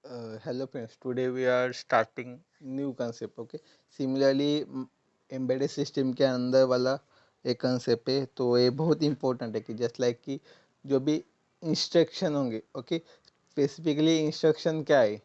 Hello friends, today we are starting new concept. Okay, similarly embedded system के अंदर वाला एक concept है, तो ये बहुत important है कि जस्ट लाइक कि जो भी इंस्ट्रक्शन होंगे, ओके, स्पेसिफिकली इंस्ट्रक्शन क्या है,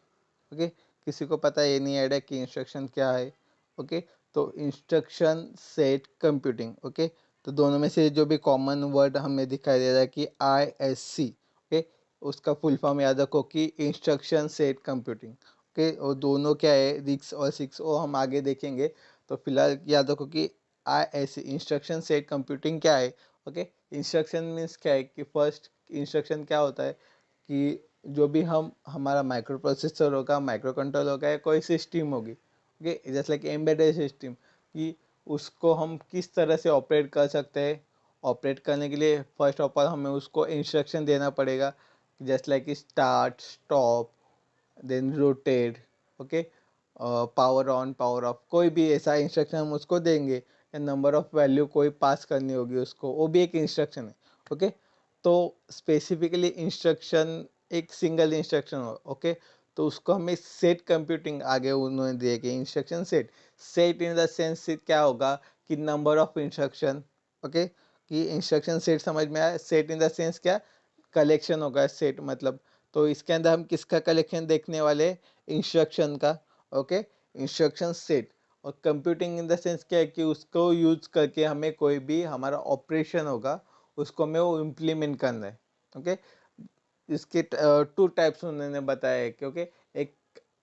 ओके, किसी को पता है ये नहीं आइडिया कि इंस्ट्रक्शन क्या है, ओके, तो इंस्ट्रक्शन सेट कंप्यूटिंग, ओके, तो दोनों में से जो भी कॉमन वर्ड हमें दिखाई दे रहा है कि ISC, ओके, उसका फुल फॉर्म याद रखो कि इंस्ट्रक्शन सेट कंप्यूटिंग, ओके, और दोनों क्या है, रिक्स और सिक्स, वो हम आगे देखेंगे। तो फिलहाल याद रखो कि ISC इंस्ट्रक्शन सेट कंप्यूटिंग क्या है, ओके। इंस्ट्रक्शन मीन्स क्या है कि फर्स्ट इंस्ट्रक्शन क्या होता है कि जो भी हम हमारा माइक्रो प्रोसेसर होगा, माइक्रो कंट्रोलर होगा या कोई सिस्टम होगी, ओके, जैसे कि एम्बेडेड सिस्टम, कि उसको हम किस तरह से ऑपरेट कर सकते हैं। ऑपरेट करने के लिए फर्स्ट ऑफ ऑल हमें उसको इंस्ट्रक्शन देना पड़ेगा, just like start, stop, then rotate, okay, power on, power off, कोई भी ऐसा इंस्ट्रक्शन हम उसको देंगे, या नंबर ऑफ वैल्यू कोई पास करनी होगी उसको, वो भी एक इंस्ट्रक्शन है, ओके। तो स्पेसिफिकली इंस्ट्रक्शन एक सिंगल इंस्ट्रक्शन हो, ओके, तो उसको हमें सेट कंप्यूटिंग आगे उन्होंने दिए कि instruction set, set in the sense क्या होगा कि नंबर ऑफ इंस्ट्रक्शन, ओके, कि इंस्ट्रक्शन सेट समझ में आया। सेट इन द सेंस क्या, कलेक्शन होगा सेट मतलब, तो इसके अंदर हम किसका कलेक्शन देखने वाले, इंस्ट्रक्शन का, ओके, इंस्ट्रक्शन सेट। और कंप्यूटिंग इन द सेंस क्या है कि उसको यूज करके हमें कोई भी हमारा ऑपरेशन होगा उसको हमें वो इम्प्लीमेंट करना है, ओके। इसके टू टाइप्स उन्होंने बताया है, क्योंकि एक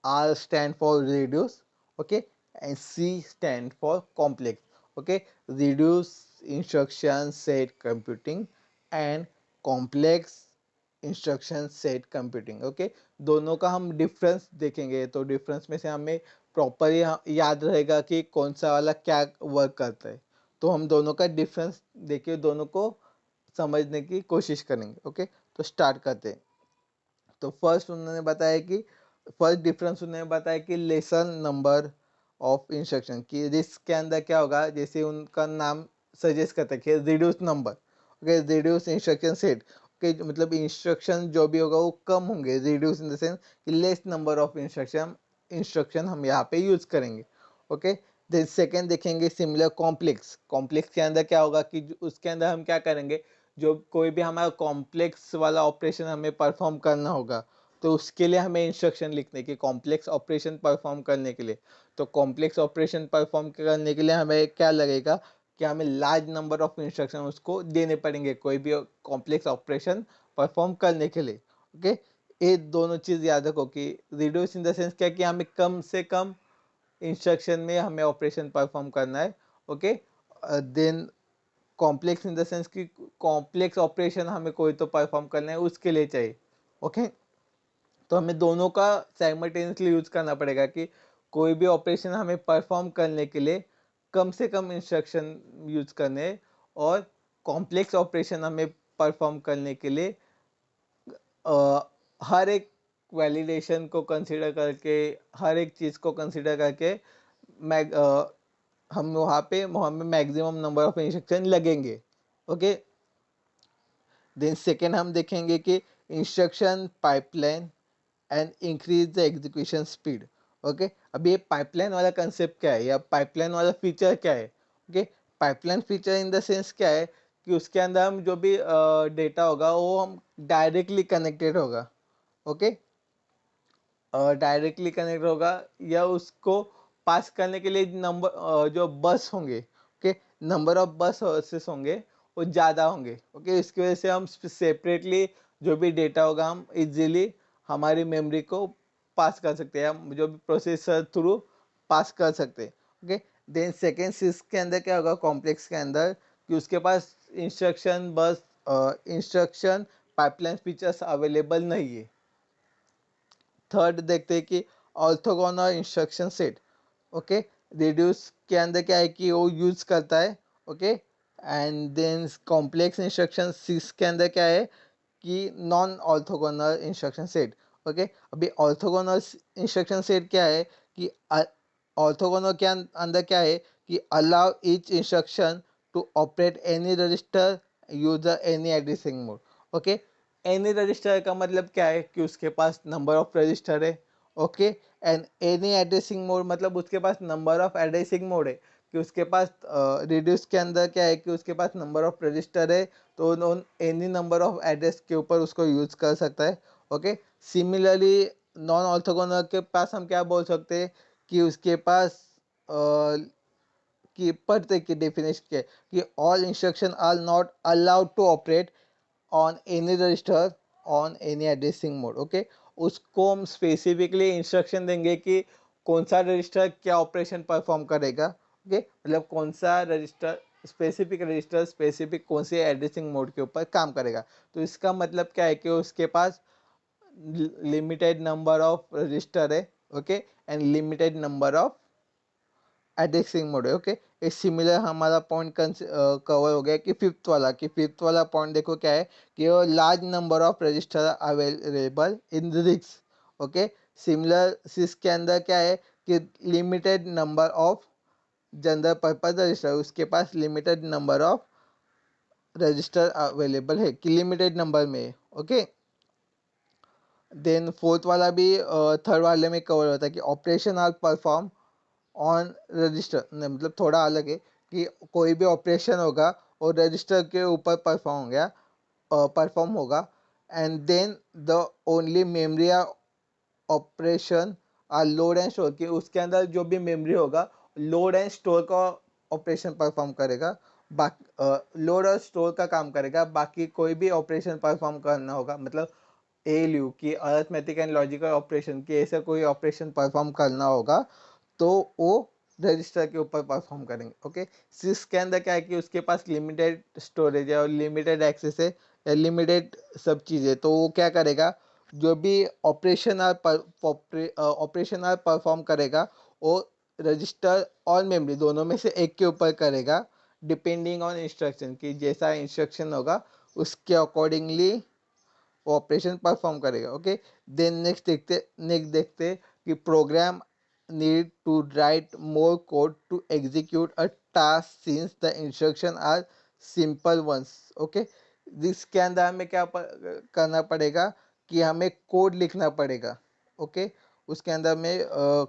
R stand for reduce, okay, and C stand for complex, okay. Reduce instruction set computing and complex instruction set computing, okay. दोनों का हम डिफरेंस देखेंगे, तो डिफरेंस में से हमें प्रॉपर याद रहेगा कि कौन सा वाला क्या वर्क करता है। तो हम दोनों का डिफरेंस देखिए, दोनों को समझने की कोशिश करेंगे, ओके। तो स्टार्ट करते हैं। तो फर्स्ट उन्होंने बताया कि फर्स्ट डिफरेंस उन्होंने बताया कि लेसन नंबर ऑफ इंस्ट्रक्शन, कि रिस्क के अंदर क्या होगा, जैसे उनका नाम सजेस्ट करता है कि reduce number, okay, reduce instruction set, okay, मतलब इंस्ट्रक्शन जो भी होगा वो कम होंगे, रिड्यूस इन द सेंस कि less number of instruction instruction हम यहाँ पे यूज करेंगे, ओके। देन सेकेंड देखेंगे सिमिलर कॉम्प्लेक्स, कॉम्प्लेक्स के अंदर क्या होगा कि उसके अंदर हम क्या करेंगे, जो कोई भी हमारा कॉम्प्लेक्स वाला ऑपरेशन हमें परफॉर्म करना होगा, तो उसके लिए हमें इंस्ट्रक्शन लिखने की, कॉम्प्लेक्स ऑपरेशन परफॉर्म करने के लिए। तो कॉम्प्लेक्स ऑपरेशन परफॉर्म करने के लिए हमें क्या लगेगा कि हमें लार्ज नंबर ऑफ इंस्ट्रक्शन उसको देने पड़ेंगे कोई भी कॉम्प्लेक्स ऑपरेशन परफॉर्म करने के लिए, ओके। ये दोनों चीज़ याद रखो कि रिड्यूस इन द सेंस क्या कि हमें कम से कम इंस्ट्रक्शन में हमें ऑपरेशन परफॉर्म करना है, okay. Then complex in the sense कि कॉम्प्लेक्स ऑपरेशन हमें कोई तो परफॉर्म करना है उसके लिए चाहिए, ओके। तो हमें दोनों का साइमल्टेनियसली यूज करना पड़ेगा कि कोई भी ऑपरेशन हमें परफॉर्म करने के लिए कम से कम इंस्ट्रक्शन यूज करने हैं, और कॉम्प्लेक्स ऑपरेशन हमें परफॉर्म करने के लिए हर एक वैलिडेशन को कंसिडर करके, हर एक चीज़ को कंसिडर करके मैग हम वहाँ पे हमें मैक्सिमम नंबर ऑफ इंस्ट्रक्शन लगेंगे, ओके। देन सेकेंड हम देखेंगे कि instruction pipeline and increase the execution speed, okay. अभी ये पाइपलाइन वाला कंसेप्ट क्या है, या पाइपलाइन वाला फीचर क्या है, okay. Pipeline feature in the sense क्या है कि उसके अंदर हम जो भी डेटा होगा वो हम डायरेक्टली कनेक्टेड होगा, ओके, डायरेक्टली कनेक्ट होगा, या उसको पास करने के लिए नंबर जो बस होंगे, ओके, नंबर ऑफ बसेस होंगे वो ज़्यादा होंगे, ओके। इसकी वजह से हम सेपरेटली जो भी डेटा होगा हम इजीली हमारी मेमोरी को पास कर सकते हैं, हम जो भी प्रोसेसर थ्रू पास कर सकते हैं, ओके। देन सेकेंड सिस के अंदर क्या होगा, कॉम्प्लेक्स के अंदर, कि उसके पास इंस्ट्रक्शन बस इंस्ट्रक्शन पाइपलाइन फीचर्स अवेलेबल नहीं है। थर्ड देखते हैं कि orthogonal instruction set, okay, reduce के अंदर क्या है कि वो यूज करता है, okay. And then complex instruction six के अंदर क्या है कि non orthogonal instruction set, okay. अभी ऑर्थोगोनल इंस्ट्रक्शन सेट क्या है कि ऑर्थोगोनल के अंदर क्या है कि allow each instruction to operate any register user any addressing mode, okay. Any register का मतलब क्या है कि उसके पास नंबर ऑफ रजिस्टर है, okay. And any addressing mode मतलब उसके पास नंबर ऑफ एड्रेसिंग मोड है, कि उसके पास रिड्यूस के अंदर क्या है कि उसके पास नंबर ऑफ रजिस्टर है, तो एनी नंबर ऑफ एड्रेस के ऊपर उसको यूज कर सकता है। ओके। सिमिलरली नॉन ऑर्थोगोनल के पास हम क्या बोल सकते हैं कि उसके पास कि पढ़ते की डेफिनेशन क्या है कि all instruction are not allowed to operate on any register on any addressing mode. Okay. उसको हम स्पेसिफिकली इंस्ट्रक्शन देंगे कि कौन सा रजिस्टर क्या ऑपरेशन परफॉर्म करेगा। ओके। मतलब कौन सा रजिस्टर स्पेसिफिक कौन से एड्रेसिंग मोड के ऊपर काम करेगा। तो इसका मतलब क्या है कि उसके पास लिमिटेड नंबर ऑफ रजिस्टर है। Okay. And limited number of addressing mode है। ओके। एक सिमिलर हमारा पॉइंट कवर हो गया कि फिफ्थ वाला पॉइंट देखो क्या है कि वो large number of register available in RISC. Okay. Similar CISC के अंदर क्या है कि limited number of general purpose register, उसके पास limited number of register available है कि लिमिटेड नंबर में। ओके। देन फोर्थ वाला भी थर्ड वाले में कवर होता है कि operation are perform on register, मतलब थोड़ा अलग है कि कोई भी ऑपरेशन होगा और रजिस्टर के ऊपर परफॉर्म होगा and then the only memory operation और लोड एंड स्टोर, कि उसके अंदर जो भी मेमोरी होगा लोड एंड स्टोर का ऑपरेशन परफॉर्म करेगा, बाकी लोड और स्टोर का काम करेगा, बाकी कोई भी ऑपरेशन परफॉर्म करना होगा मतलब एएलयू की अरिथमेटिक एंड लॉजिकल ऑपरेशन की ऐसा कोई ऑपरेशन परफॉर्म करना होगा तो वो रजिस्टर के ऊपर परफॉर्म करेंगे। ओके। सिस के अंदर क्या है कि उसके पास लिमिटेड स्टोरेज है और लिमिटेड एक्सेस है या लिमिटेड सब चीज़ें, तो वो क्या करेगा जो भी ऑपरेशन परफॉर्म करेगा वो रजिस्टर और मेमोरी दोनों में से एक के ऊपर करेगा, डिपेंडिंग ऑन इंस्ट्रक्शन, की जैसा इंस्ट्रक्शन होगा उसके अकॉर्डिंगली वो ऑपरेशन परफॉर्म करेगा। ओके। देन नेक्स्ट देखते कि program need to write more code to execute a task since the instruction are simple ones. Okay. जिसके अंदर हमें करना पड़ेगा कि हमें कोड लिखना पड़ेगा। ओके। उसके अंदर में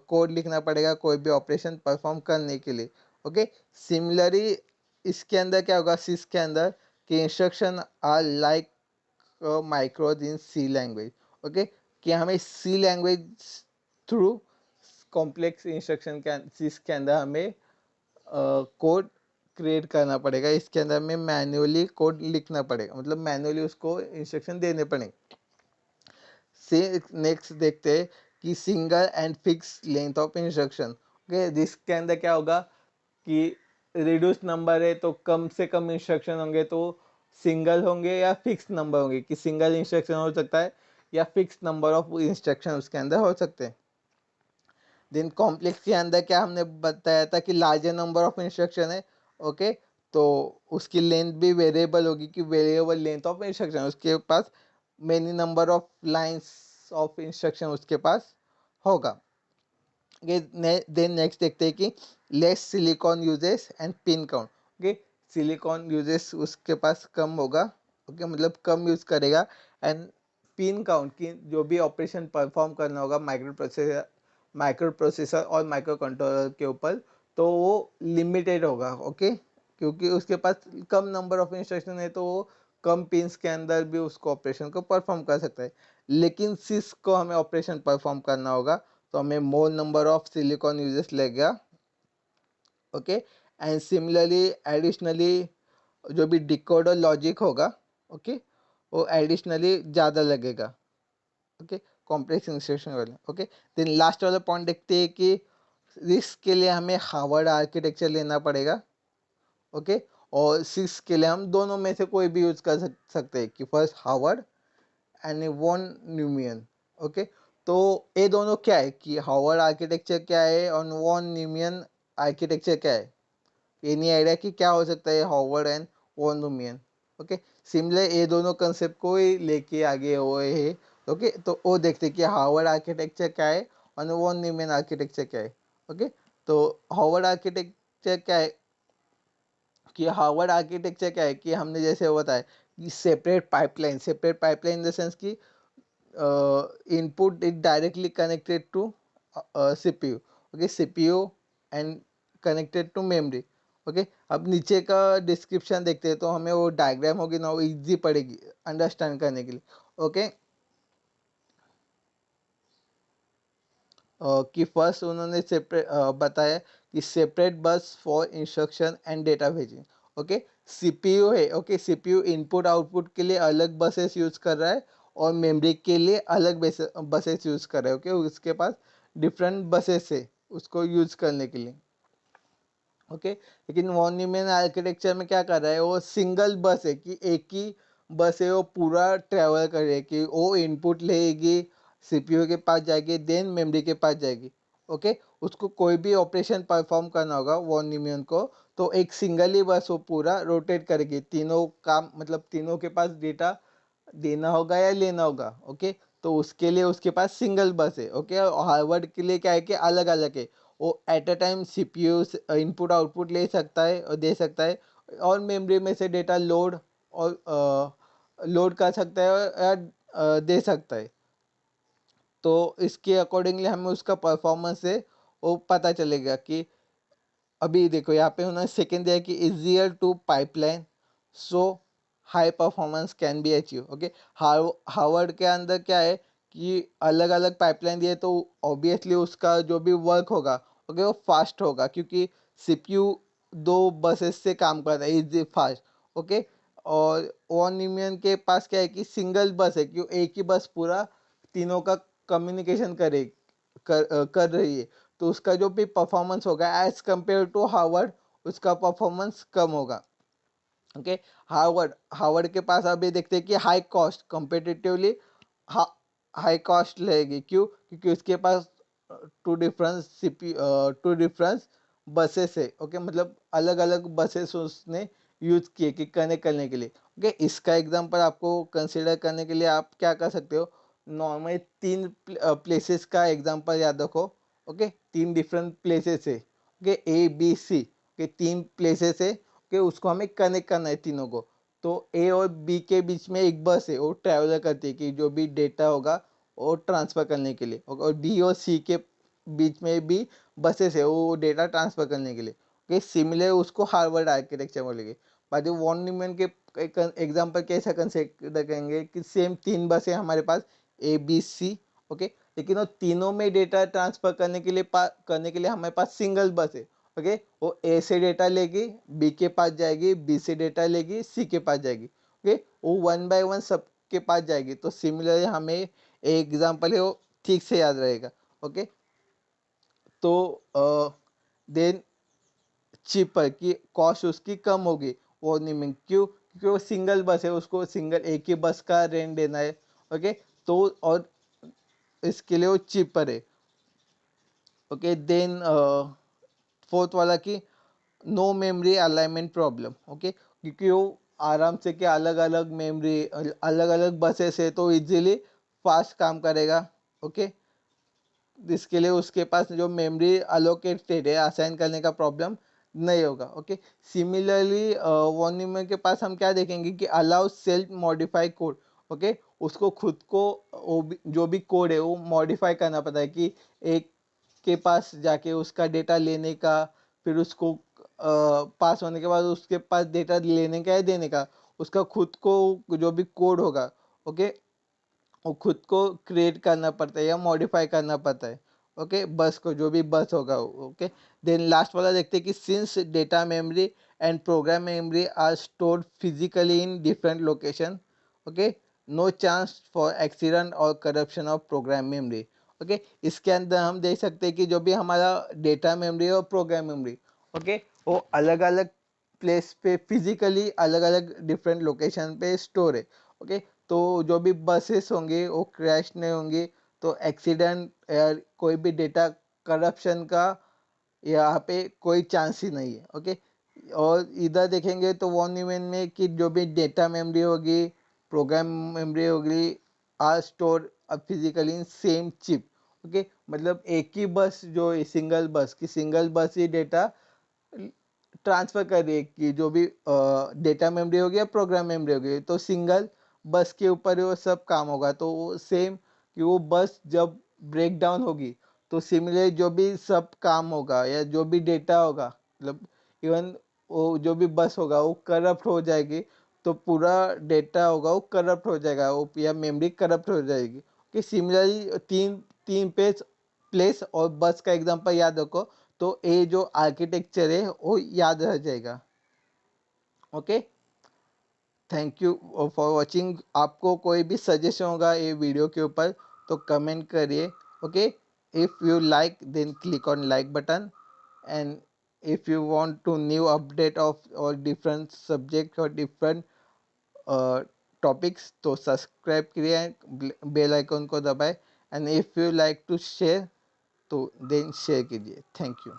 कोड लिखना पड़ेगा कोई भी ऑपरेशन परफॉर्म करने के लिए। ओके। सिमिलरली इसके अंदर क्या होगा सिस के अंदर कि instruction are like micros in C language. Okay. कि हमें C language through complex instruction के अंदर हमें कोड क्रिएट करना पड़ेगा, इसके अंदर में मैन्युअली कोड लिखना पड़ेगा, मतलब मैन्युअली उसको इंस्ट्रक्शन देने पड़ेंगे। से नेक्स्ट देखते हैं कि single and fix length of instruction. Okay. जिसके अंदर क्या होगा कि रिड्यूस नंबर है तो कम से कम इंस्ट्रक्शन होंगे तो सिंगल होंगे या फिक्स नंबर होंगे, कि सिंगल इंस्ट्रक्शन हो सकता है या फिक्स नंबर ऑफ इंस्ट्रक्शन उसके अंदर हो सकते हैं। देन कॉम्प्लेक्स के अंदर क्या हमने बताया था कि लार्जर नंबर ऑफ इंस्ट्रक्शन है। ओके। तो उसकी लेंथ भी वेरिएबल होगी कि वेरिएबल लेंथ ऑफ इंस्ट्रक्शन, उसके पास many number of lines of instruction उसके पास होगा। देन नेक्स्ट देखते हैं कि less silicon uses and pin count. Okay. Silicon uses उसके पास कम होगा। ओके। मतलब कम यूज करेगा एंड पिन काउंट की जो भी ऑपरेशन परफॉर्म करना होगा माइक्रो प्रोसेसर और माइक्रो कंट्रोलर के ऊपर तो वो लिमिटेड होगा। ओके। क्योंकि उसके पास कम नंबर ऑफ इंस्ट्रक्शन है तो वो कम पिंस के अंदर भी उसको ऑपरेशन को परफॉर्म कर सकता है। लेकिन सिस को हमें ऑपरेशन परफॉर्म करना होगा तो हमें मोर नंबर ऑफ सिलिकॉन यूजेस लगेगा। ओके। एंड सिमिलरली एडिशनली जो भी डिकोडर लॉजिक होगा, ओके, वो एडिशनली ज़्यादा लगेगा। ओके। कॉम्प्लेक्स इंस्ट्रक्शन वाले। ओके। देन लास्ट वाला पॉइंट देखते हैं कि रिस्क के लिए हमें हार्वर्ड आर्किटेक्चर लेना पड़ेगा। ओके। और सिक्स के लिए हम दोनों में से कोई भी यूज कर सकते हैं कि first Harvard and von Neumann. Okay. तो ये दोनों क्या है कि हार्वर्ड आर्किटेक्चर क्या है और वॉन न्यूमियन आर्किटेक्चर क्या है, ये नहीं आइडिया कि क्या हो सकता है Harvard and von Neumann. Okay. Similar ये दोनों कंसेप्ट को ही लेके आगे हुए है। ओके। तो वो देखते हैं कि हार्वर्ड आर्किटेक्चर क्या है और वॉन न्यूमियन आर्किटेक्चर क्या है। ओके। तो हार्वर्ड आर्किटेक्चर क्या है कि हार्वर्ड आर्किटेक्चर क्या है कि हमने जैसे बताया कि separate pipeline in the sense कि input is directly connected to CPU. Okay, CPU and connected to memory. Okay, अब नीचे का डिस्क्रिप्शन देखते हैं तो हमें वो डायग्राम होगी ना, वो इजी पड़ेगी अंडरस्टैंड करने के लिए. ओके, कि फर्स्ट उन्होंने सेपरेट बताया कि separate bus for instruction and data भेजिंग. ओके, सीपीयू है. ओके, सीपीयू इनपुट आउटपुट के लिए अलग बसेस यूज कर रहा है और मेमोरी के लिए अलग बसेस यूज कर रहा है. ओके, उसके पास डिफरेंट बसेस है उसको यूज करने के लिए. ओके, लेकिन वॉन न्यूमैन आर्किटेक्चर में क्या कर रहा है, वो सिंगल बस है कि एक ही बस है, वो पूरा ट्रैवल करे कि वो इनपुट लेगी, सीपीयू के पास जाएगी, देन मेमोरी के पास जाएगी. ओके, उसको कोई भी ऑपरेशन परफॉर्म करना होगा वॉन न्यूमैन को, तो एक सिंगल ही बस वो पूरा रोटेट करेगी. तीनों काम मतलब तीनों के पास डेटा देना होगा या लेना होगा. ओके, तो उसके लिए उसके पास सिंगल बस है. ओके, और हार्वर्ड के लिए क्या है कि अलग अलग है. वो at a time CPU input output ले सकता है और दे सकता है, और मेमोरी में से डेटा लोड और लोड कर सकता है या दे सकता है. तो इसके अकॉर्डिंगली हमें उसका परफॉर्मेंस है वो पता चलेगा कि अभी देखो यहाँ पे उन्होंने सेकेंड दिया कि easier two pipeline so high performance can be achieve. Okay, Harvard के अंदर क्या है कि अलग अलग पाइपलाइन दिए तो ऑब्वियसली उसका जो भी वर्क होगा ओके वो फास्ट होगा, क्योंकि सीपीयू दो बसेस से काम करता है इजी फास्ट. ओके, और वॉन न्यूमैन के पास क्या है कि सिंगल बस है, क्यों एक ही बस पूरा तीनों का कम्युनिकेशन कर रही है. तो उसका जो भी परफॉर्मेंस होगा एज कंपेयर टू हार्वर्ड, उसका परफॉर्मेंस कम होगा. ओके, हार्वर्ड हार्वर्ड के पास अभी देखते हैं कि high cost competitively high cost रहेगी. क्यों? क्योंकि उसके पास टू डिफरेंस बसेस है. ओके, मतलब अलग अलग बसेस उसने यूज किए कि कनेक्ट करने के लिए. ओके, इसका एग्जांपल आपको कंसिडर करने के लिए आप क्या कर सकते हो, नॉर्मली तीन प्लेसेस का एग्जांपल याद रखो. ओके, तीन डिफरेंट प्लेसेस है. ओके, ए बी सी के तीन प्लेसेस है कि उसको हमें कनेक्ट करना है तीनों को. तो ए और बी के बीच में एक बस है, वो ट्रैवलर करती है कि जो भी डेटा होगा वो ट्रांसफ़र करने के लिए. और बी और सी के बीच में भी बसेस है वो डेटा ट्रांसफ़र करने के लिए. ओके, सिमिलर उसको हार्वर्ड आर्किटेक्चर बोलेंगे. बाकी वॉन न्यूमैन के एक एग्जांपल कैसा कंसिडर करेंगे कि सेम तीन बसें हमारे पास ए बी सी. ओके, लेकिन वो तीनों में डेटा ट्रांसफ़र करने के लिए हमारे पास सिंगल बस है. ओके, वो ए से डेटा लेगी, बी के पास जाएगी, बी से डेटा लेगी, सी के पास जाएगी. ओके, वो वन बाय वन सबके पास जाएगी. तो सिमिलरली हमें एक एग्जांपल है वो ठीक से याद रहेगा. ओके, तो देन चीपर की कॉस्ट उसकी कम होगी वो नहीं में. क्यों? क्योंकि वो सिंगल बस है, उसको सिंगल एक ही बस का रेंट देना है. ओके, तो और इसके लिए वो चीपर है. ओके, देन फोर्थ वाला कि no memory alignment problem. Okay, क्योंकि वो आराम से क्या अलग अलग मेमोरी अलग अलग बसेस है तो इजीली फास्ट काम करेगा. ओके, इसके लिए उसके पास जो मेमोरी अलोकेटेड है असाइन करने का प्रॉब्लम नहीं होगा. ओके, सिमिलरली वॉन्यूमर के पास हम क्या देखेंगे कि allow self modify code. Okay, उसको खुद को जो भी कोड है वो मॉडिफाई करना पड़ता है कि एक के पास जाके उसका डेटा लेने का, फिर उसको पास होने के बाद उसके पास डेटा लेने का या देने का, उसका खुद को जो भी कोड होगा ओके वो खुद को क्रिएट करना पड़ता है या मॉडिफाई करना पड़ता है. ओके, बस को जो भी बस होगा. ओके, देन लास्ट वाला देखते हैं कि since data memory and program memory are stored physically in different location. Okay, no chance for accident और corruption of program memory. Okay, इसके अंदर हम देख सकते हैं कि जो भी हमारा डेटा मेमोरी और प्रोग्राम मेमोरी ओके वो अलग अलग प्लेस पे फिजिकली अलग अलग डिफरेंट लोकेशन पे स्टोर है. ओके, तो जो भी बसेस होंगे वो क्रैश नहीं होंगे, तो एक्सीडेंट या कोई भी डेटा करप्शन का यहाँ पे कोई चांस ही नहीं है. ओके, और इधर देखेंगे तो वॉन न्यूमैन में कि जो भी डेटा मेमोरी होगी प्रोग्राम मेमोरी होगी are store physically in same chip. Okay, मतलब एक ही बस जो सिंगल बस की सिंगल बस ही डेटा ट्रांसफर कर रही है कि जो भी डेटा मेमोरी होगी या प्रोग्राम मेमोरी होगी, तो सिंगल बस के ऊपर ही वो सब काम होगा। तो वो सेम कि वो बस जब ब्रेक डाउन होगी तो सिमिलरली जो भी सब काम होगा या जो भी डेटा होगा, मतलब इवन वो जो भी बस होगा वो करप्ट हो जाएगी, तो पूरा डेटा होगा वो करप्ट हो जाएगा, वो या मेमोरी करप्ट हो जाएगी। कि सिमिलरली तीन तीन पेज प्लेस और बस का एग्जांपल याद रखो, तो ये जो आर्किटेक्चर है वो याद रह जाएगा। Okay, thank you for watching. आपको कोई भी सजेशन होगा ये वीडियो के ऊपर तो कमेंट करिए। Okay, if you like then click on like button, and if you want to new update of or different subject or different topics तो सब्सक्राइब करिए, बेल आइकन को दबाएं, and if you like to share तो then share कीजिए। Thank you.